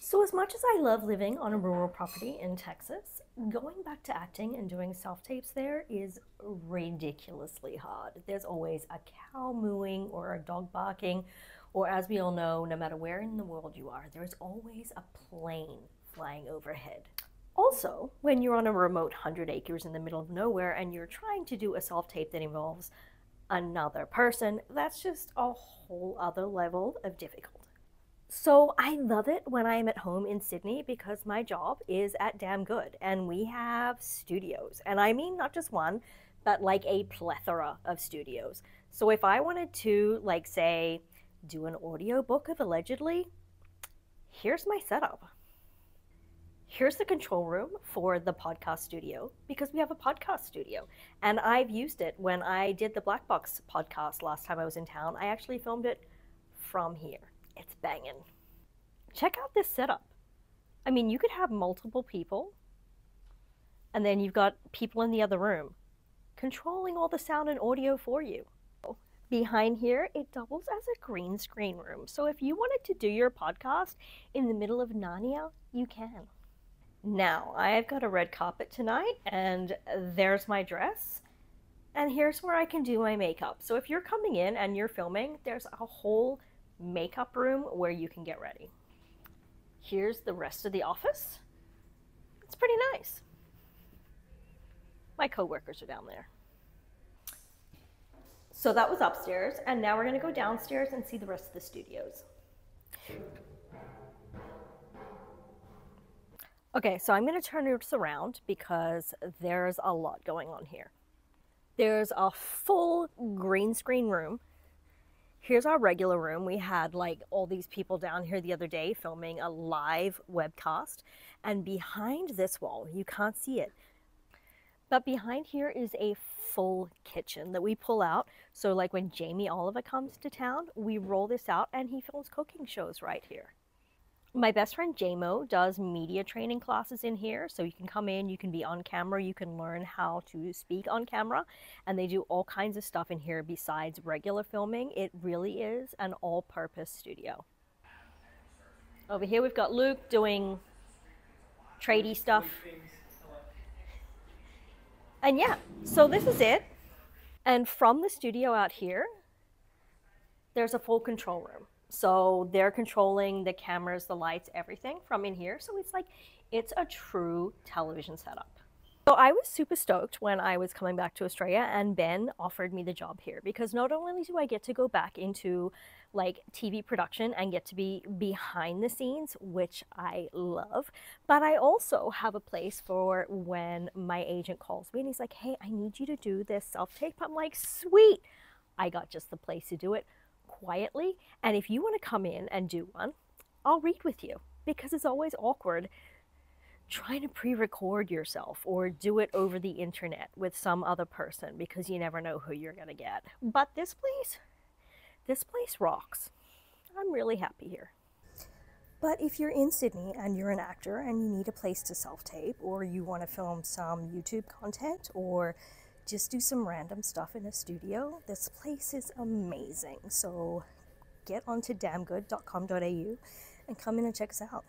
So as much as I love living on a rural property in Texas, going back to acting and doing self-tapes there is ridiculously hard. There's always a cow mooing or a dog barking, or as we all know, no matter where in the world you are, there's always a plane flying overhead. Also, when you're on a remote 100 acres in the middle of nowhere and you're trying to do a self-tape that involves another person, that's just a whole other level of difficulty. So I love it when I'm at home in Sydney because my job is at Damn Good and we have studios. And I mean not just one, but like a plethora of studios. So if I wanted to, like, say, do an audio book of Allegedly, here's my setup. Here's the control room for the podcast studio because we have a podcast studio. And I've used it when I did the Black Box podcast last time I was in town. I actually filmed it from here. It's banging. Check out this setup. I mean, you could have multiple people, and then you've got people in the other room controlling all the sound and audio for you. Behind here, it doubles as a green screen room. So if you wanted to do your podcast in the middle of Narnia, you can. Now, I've got a red carpet tonight, and there's my dress. And here's where I can do my makeup. So if you're coming in and you're filming, there's a whole makeup room where you can get ready. Here's the rest of the office. It's pretty nice. My coworkers are down there. So that was upstairs, and now we're going to go downstairs and see the rest of the studios. Okay, so I'm going to turn this around because there's a lot going on here. There's a full green screen room. Here's our regular room. We had like all these people down here the other day filming a live webcast. And behind this wall, you can't see it, but behind here is a full kitchen that we pull out. So like when Jamie Oliver comes to town, we roll this out and he films cooking shows right here. My best friend JMO does media training classes in here, so you can come in, you can be on camera, you can learn how to speak on camera, and they do all kinds of stuff in here besides regular filming. It really is an all-purpose studio. Over here we've got Luke doing tradey stuff. And yeah, so this is it. And from the studio out here, there's a full control room. So they're controlling the cameras, the lights, everything from in here. So it's a true television setup. So I was super stoked when I was coming back to Australia and Ben offered me the job here because not only do I get to go back into like TV production and get to be behind the scenes, which I love, but I also have a place for when my agent calls me and he's like, hey, I need you to do this self-tape. I'm like, sweet, I got just the place to do it quietly. And if you want to come in and do one, I'll read with you because it's always awkward trying to pre-record yourself or do it over the internet with some other person because you never know who you're gonna get. But this place rocks. I'm really happy here. But if you're in Sydney and you're an actor and you need a place to self-tape, or you want to film some YouTube content or just do some random stuff in a studio, this place is amazing. So get onto damngood.com.au and come in and check us out.